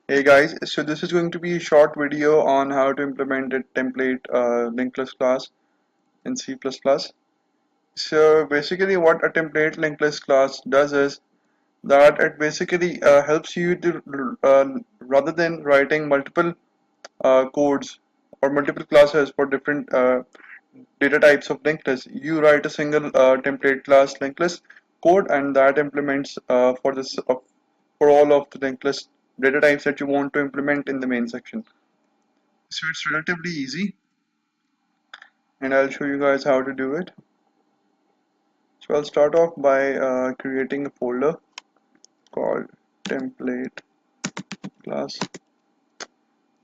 Hey guys, so this is going to be a short video on how to implement a template linked list class in C++. So basically what a template linked list class does is that it basically helps you to rather than writing multiple codes or multiple classes for different data types of linked list, you write a single template class linked list code, and that implements for all of the linked list data types that you want to implement in the main section. So it's relatively easy, and I'll show you guys how to do it. So I'll start off by creating a folder called template class,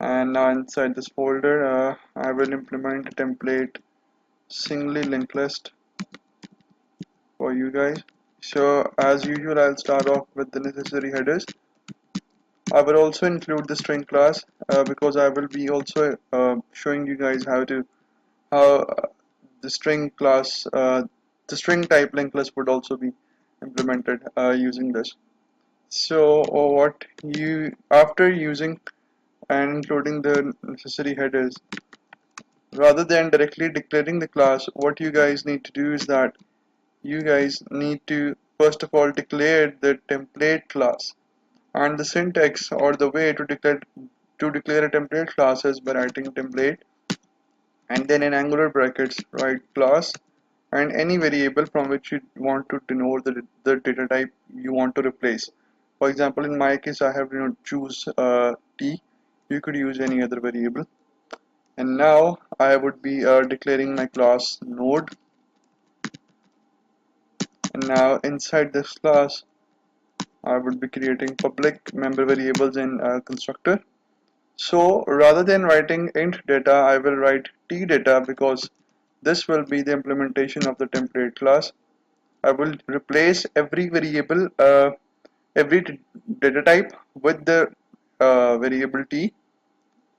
and now inside this folder I will implement a template singly linked list for you guys. So as usual, I'll start off with the necessary headers. I will also include the string class because I will be also showing you guys how the string class, the string type linked list would also be implemented using this. So what you after using and including the necessary headers, rather than directly declaring the class, what you guys need to do is that you guys need to first of all declare the template class, and the syntax or the way to declare a template class is by writing template and then in angular brackets write class and any variable from which you want to denote the data type you want to replace. For example, in my case, I have choose t. You could use any other variable, and now I would be declaring my class node, and now inside this class I would be creating public member variables in constructor. So rather than writing int data, I will write t data because this will be the implementation of the template class. I will replace every variable, every data type with the variable t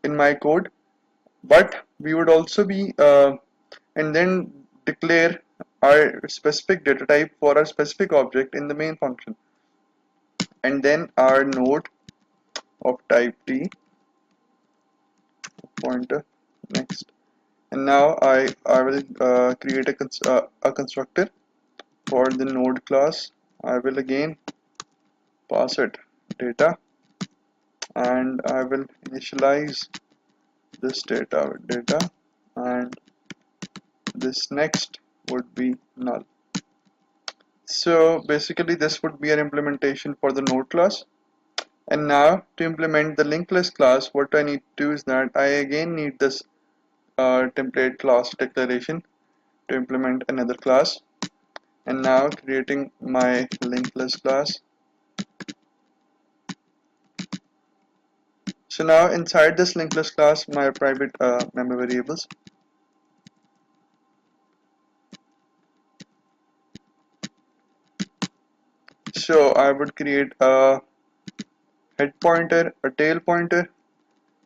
in my code, but we would also be and then declare our specific data type for our specific object in the main function, and then our node of type t pointer next. And now I will create a constructor for the node class. I will again pass it data, and I will initialize this data with data, and this next would be null. So basically this would be an implementation for the node class. And now to implement the linked list class, what I need to do is that I again need this template class declaration to implement another class. And now creating my linked list class. So now inside this linked list class, my private member variables. So I would create a head pointer, a tail pointer,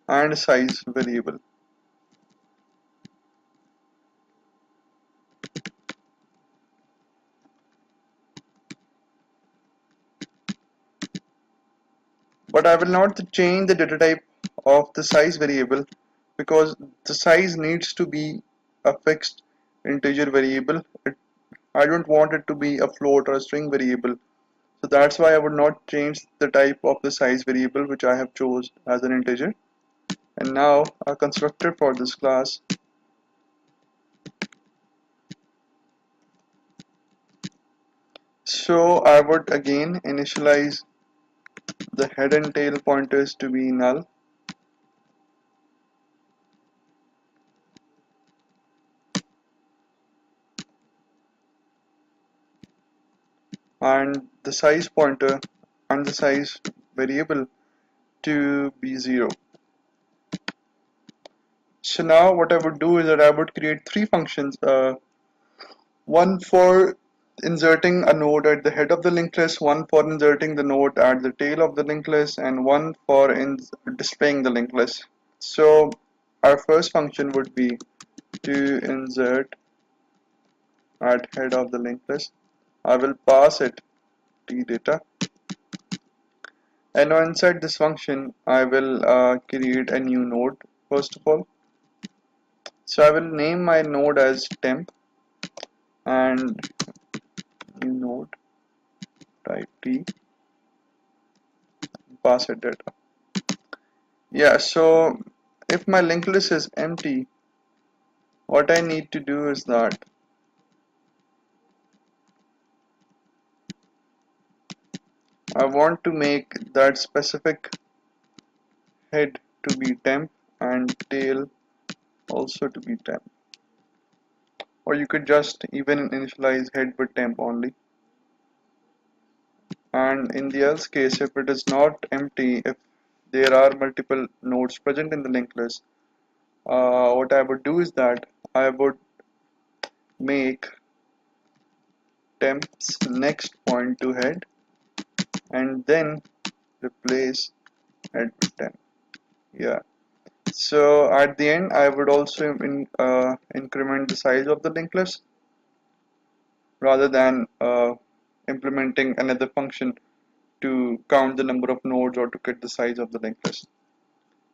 and a size variable. But I will not change the data type of the size variable because the size needs to be a fixed integer variable. I don't want it to be a float or a string variable. So that's why I would not change the type of the size variable, which I have chose as an integer. And now a constructor for this class. So I would again initialize the head and tail pointers to be null, and the size pointer and the size variable to be 0. So now what I would do is that I would create three functions, one for inserting a node at the head of the linked list, one for inserting the node at the tail of the linked list, and one for displaying the linked list. So our first function would be to insert at head of the linked list. I will pass it t data, And now inside this function I will create a new node first of all. So I will name my node as temp and new node type t, pass it data. Yeah, so if my linked list is empty, what I need to do is that I want to make that specific head to be temp and tail also to be temp. Or you could just even initialize head with temp only. And in the else case, if it is not empty, if there are multiple nodes present in the linked list, what I would do is that I would make temp's next point to head and then replace head with temp. Yeah. So at the end, I would also increment the size of the linked list rather than implementing another function to count the number of nodes or to get the size of the linked list.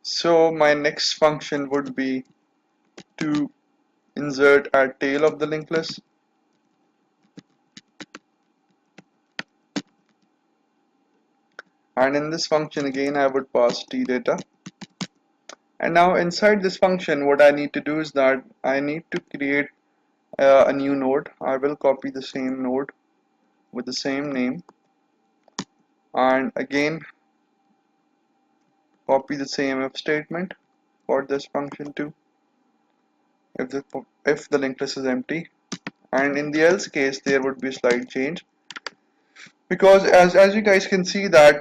So my next function would be to insert at tail of the linked list, and in this function again I would pass t data. And now inside this function what I need to do is that I need to create a new node. I will copy the same node with the same name and again copy the same if statement for this function too if the linked list is empty, and in the else case there would be a slight change because as you guys can see that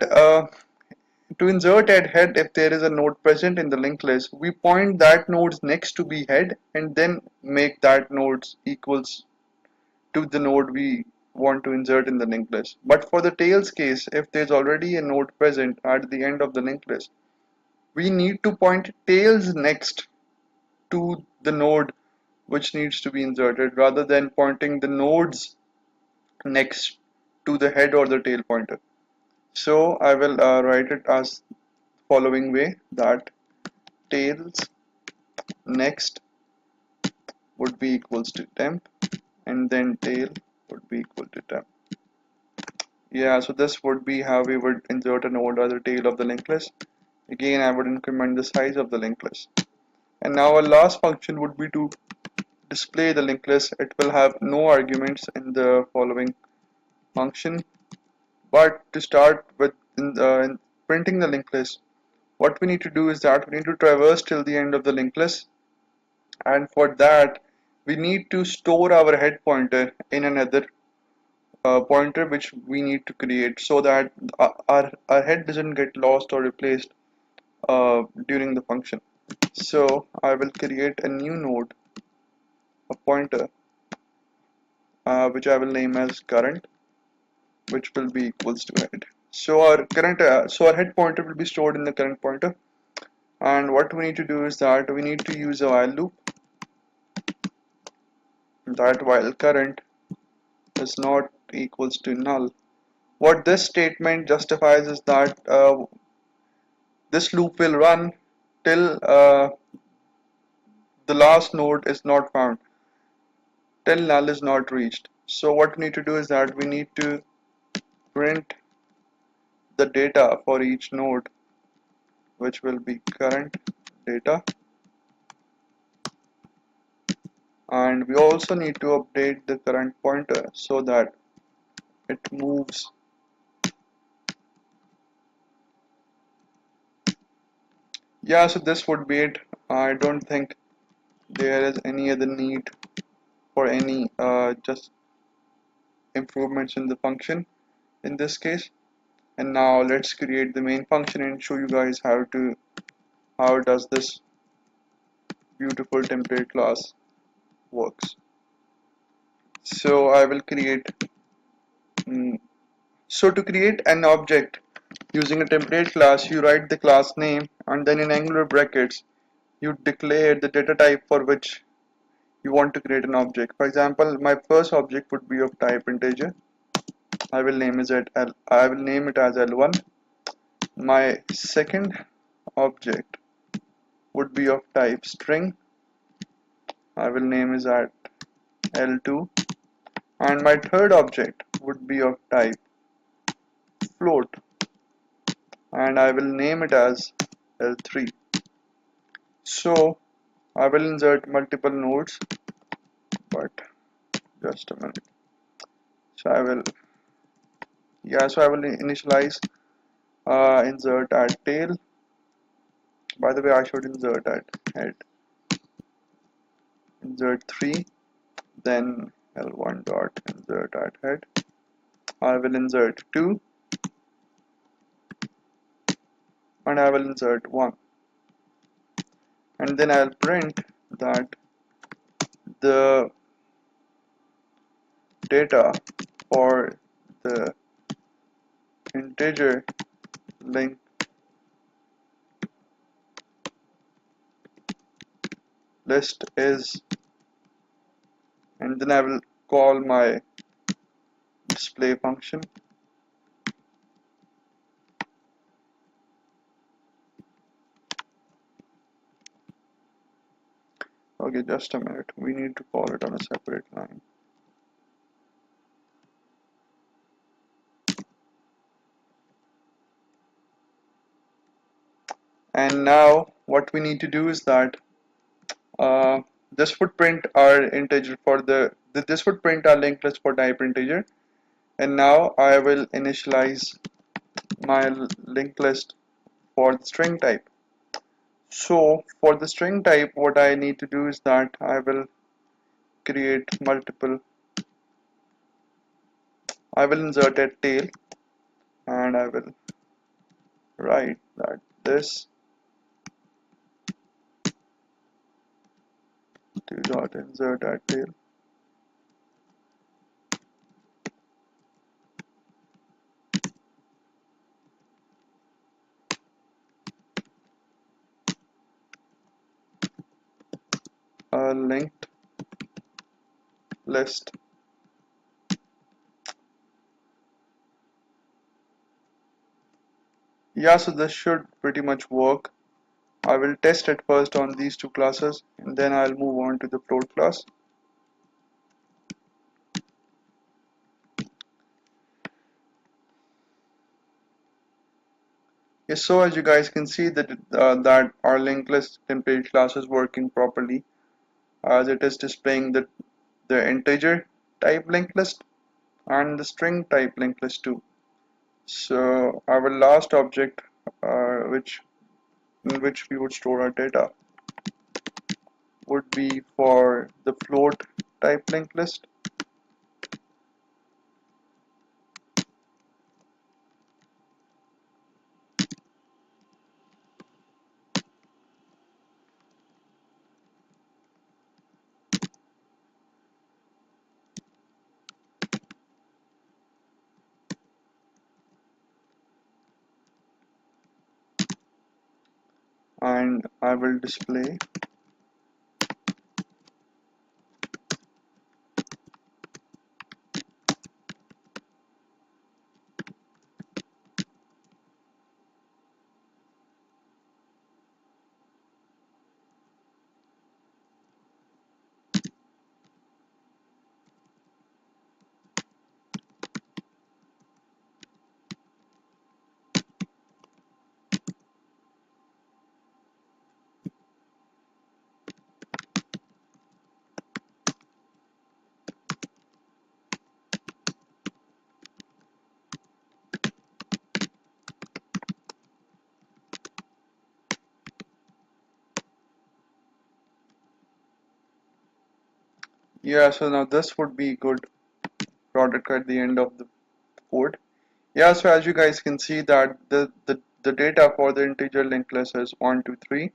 to insert at head, if there is a node present in the linked list, we point that node's next to be head and then make that node's equals to the node we want to insert in the linked list. But for the tails case, if there's already a node present at the end of the linked list, we need to point tails next to the node which needs to be inserted rather than pointing the nodes next to the head or the tail pointer. So I will write it as following way that tails next would be equals to temp and then tail would be equal to temp. Yeah, so this would be how we would insert a node as the tail of the linked list. Again, I would increment the size of the linked list. And now our last function would be to display the linked list. It will have no arguments in the following function. But to start with in printing the linked list, what we need to do is that we need to traverse till the end of the linked list, and for that we need to store our head pointer in another pointer which we need to create so that our head doesn't get lost or replaced during the function. So I will create a new node, a pointer, which I will name as current, which will be equals to head. So our head pointer will be stored in the current pointer, and what we need to do is that we need to use a while loop, that while current is not equals to null. What this statement justifies is that this loop will run till the last node is not found, till null is not reached. So what we need to do is that we need to print the data for each node, which will be current data, and we also need to update the current pointer so that it moves. Yeah, so this would be it. I don't think there is any other need for any just improvements in the function in this case. And now let's create the main function and show you guys how does this beautiful template class works. So I will create mm, so to create an object using a template class, you write the class name and then in angular brackets you declare the data type for which you want to create an object. For example, my first object would be of type integer. I will name it as L1, My second object would be of type string. I will name is at L2, and my third object would be of type float, and I will name it as L3. So I will insert multiple nodes, but just a minute. So I will, yeah, so I will initialize insert at tail. By the way, I should insert at head, insert 3, then L1 dot insert at head. I will insert 2, and I will insert 1, and then I'll print that the data for the integer linked list is, and then I will call my display function. Okay, just a minute, we need to call it on a separate line. And now what we need to do is that this would print our integer for this would print our linked list for type integer, and now I will initialize my linked list for the string type. So for the string type, what I need to do is that I will create multiple, I will insert a tail, and I will write that this dot insert at tail a linked list. Yeah, so this should pretty much work. I will test it first on these two classes, and then I'll move on to the float class. Yes, so as you guys can see that our linked list template class is working properly, as it is displaying the integer type linked list and the string type linked list too. So our last object, which in which we would store our data, would be for the float type linked list. And I will display yeah, so now this would be good product at the end of the code. Yeah, so as you guys can see that the data for the integer linked list is 1, 2, 3,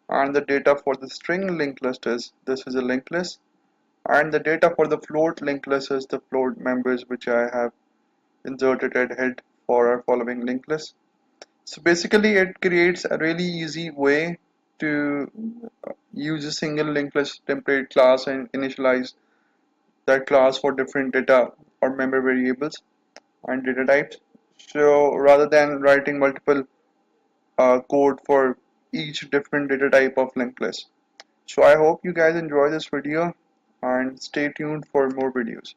and the data for the string linked list is, this is a linked list, and the data for the float linked list is the float members which I have inserted at head for our following linked list. So basically it creates a really easy way to use a single linked list template class and initialize that class for different data or member variables and data types. So rather than writing multiple code for each different data type of linked list. So I hope you guys enjoy this video and stay tuned for more videos.